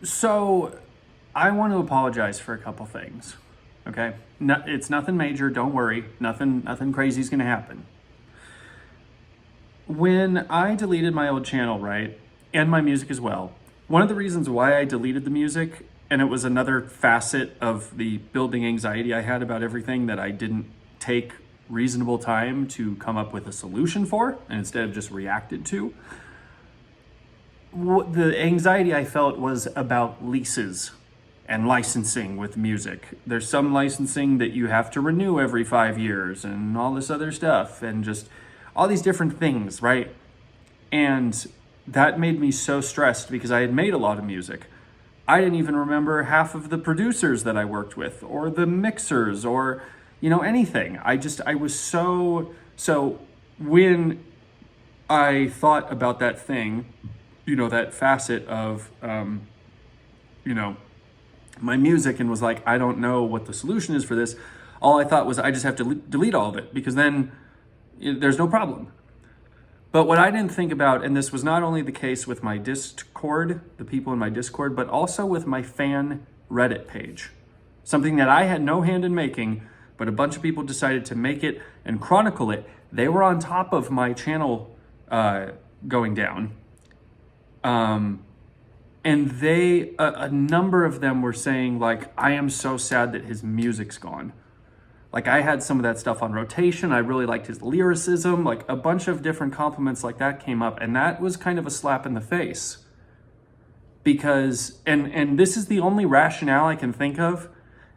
So I want to apologize for a couple things. Okay, no, it's nothing major. Don't worry. Nothing crazy is going to happen. When I deleted my old channel, right, and my music as well, one of the reasons why I deleted the music, and it was another facet of the building anxiety I had about everything that I didn't take reasonable time to come up with a solution for, and instead of just reacted to. The anxiety I felt was about leases and licensing with music. There's some licensing that you have to renew every 5 years and all this other stuff and just all these different things, right? And that made me so stressed because I had made a lot of music. I didn't even remember half of the producers that I worked with or the mixers or, anything. I was so when I thought about that thing, that facet of, my music and was like, I don't know what the solution is for this. All I thought was I just have to delete all of it because then there's no problem. But what I didn't think about, and this was not only the case with my Discord, the people in my Discord, but also with my fan Reddit page. Something that I had no hand in making, but a bunch of people decided to make it and chronicle it. They were on top of my channel going down. And a number of them were saying, like, I am so sad that his music's gone. Like, I had some of that stuff on rotation. I really liked his lyricism. Like, a bunch of different compliments like that came up. And that was kind of a slap in the face. Because, and this is the only rationale I can think of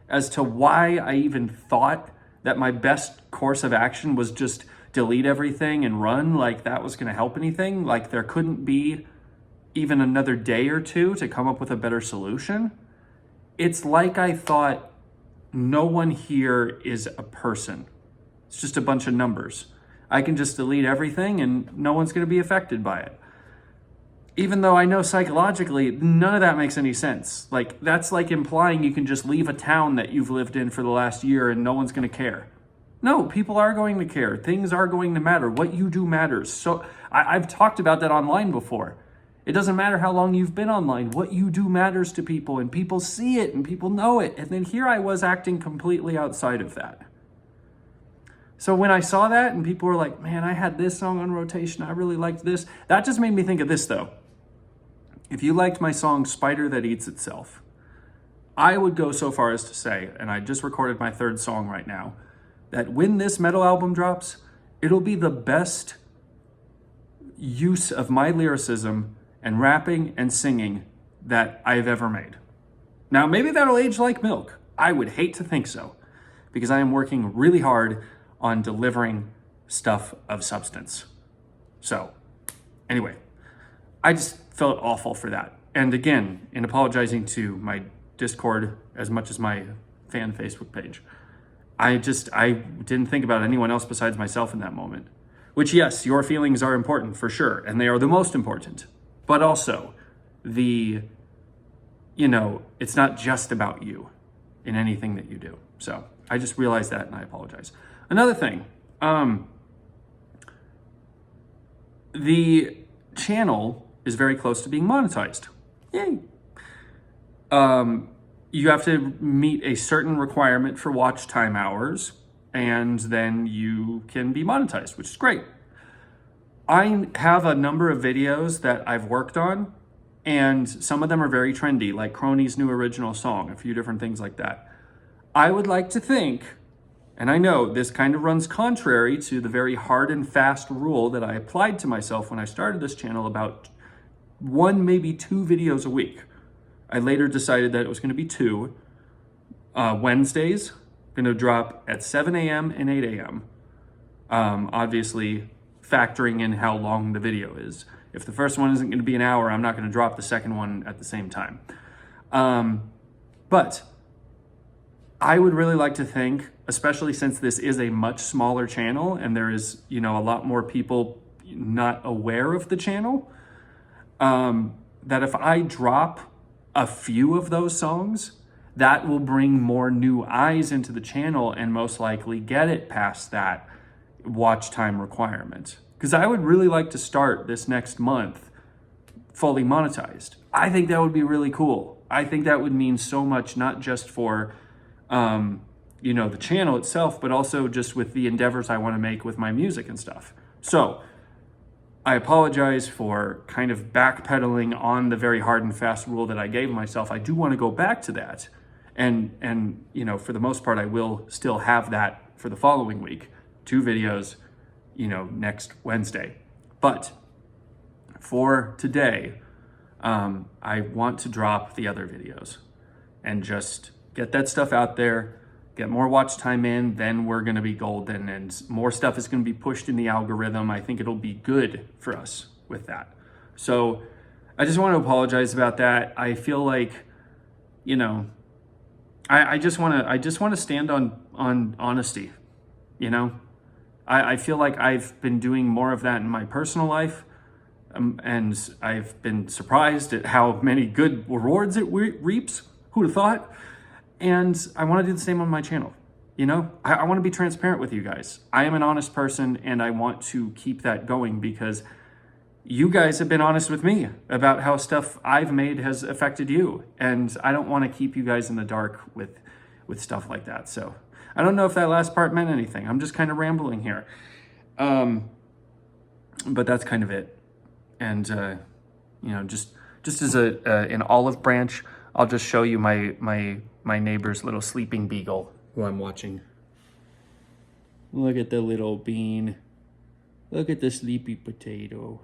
as to why I even thought that my best course of action was just delete everything and run. Like, that was going to help anything. Like, there couldn't be even another day or two to come up with a better solution. It's like I thought no one here is a person. It's just a bunch of numbers. I can just delete everything and no one's going to be affected by it. Even though I know psychologically, none of that makes any sense. Like, that's like implying you can just leave a town that you've lived in for the last year and no one's going to care. No, people are going to care. Things are going to matter. What you do matters. So I've talked about that online before. It doesn't matter how long you've been online. What you do matters to people, and people see it and people know it. And then here I was acting completely outside of that. So when I saw that and people were like, man, I had this song on rotation. I really liked this. That just made me think of this though. If you liked my song Spider That Eats Itself, I would go so far as to say, and I just recorded my third song right now, that when this metal album drops, it'll be the best use of my lyricism and rapping and singing that I've ever made. Now, maybe that'll age like milk. I would hate to think so, because I am working really hard on delivering stuff of substance. So, anyway, I just felt awful for that. And again, in apologizing to my Discord as much as my fan Facebook page, I didn't think about anyone else besides myself in that moment. Which, yes, your feelings are important for sure, and they are the most important. But also, it's not just about you in anything that you do. So I just realized that and I apologize. Another thing, the channel is very close to being monetized. Yay. You have to meet a certain requirement for watch time hours, and then you can be monetized, which is great. I have a number of videos that I've worked on, and some of them are very trendy, like Crony's new original song, a few different things like that. I would like to think, and I know this kind of runs contrary to the very hard and fast rule that I applied to myself when I started this channel about 1, maybe 2 videos a week. I later decided that it was going to be 2. Wednesdays, going to drop at 7 a.m. and 8 a.m. Obviously, factoring in how long the video is. If the first one isn't going to be an hour, I'm not going to drop the second one at the same time. But I would really like to think, especially since this is a much smaller channel and there is, a lot more people not aware of the channel, that if I drop a few of those songs, that will bring more new eyes into the channel and most likely get it past that watch time requirement. Because I would really like to start this next month fully monetized. I think that would be really cool. I think that would mean so much, not just for, the channel itself, but also just with the endeavors I want to make with my music and stuff. So I apologize for kind of backpedaling on the very hard and fast rule that I gave myself. I do want to go back to that. And for the most part, I will still have that for the following week. 2 videos, next Wednesday. But for today, I want to drop the other videos and just get that stuff out there, get more watch time in, then we're going to be golden, and more stuff is going to be pushed in the algorithm. I think it'll be good for us with that. So I just want to apologize about that. I feel like, I just want to stand on honesty, I feel like I've been doing more of that in my personal life, and I've been surprised at how many good rewards it reaps. Who'd have thought? And I want to do the same on my channel. I want to be transparent with you guys. I am an honest person, and I want to keep that going because you guys have been honest with me about how stuff I've made has affected you. And I don't want to keep you guys in the dark with stuff like that. So I don't know if that last part meant anything. I'm just kind of rambling here. But that's kind of it. And, just as an olive branch, I'll just show you my neighbor's little sleeping beagle who I'm watching. Look at the little bean. Look at the sleepy potato.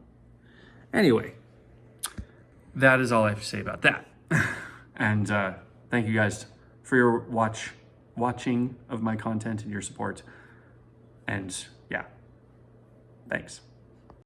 Anyway, that is all I have to say about that. And thank you guys for your watching of my content and your support. And yeah, thanks.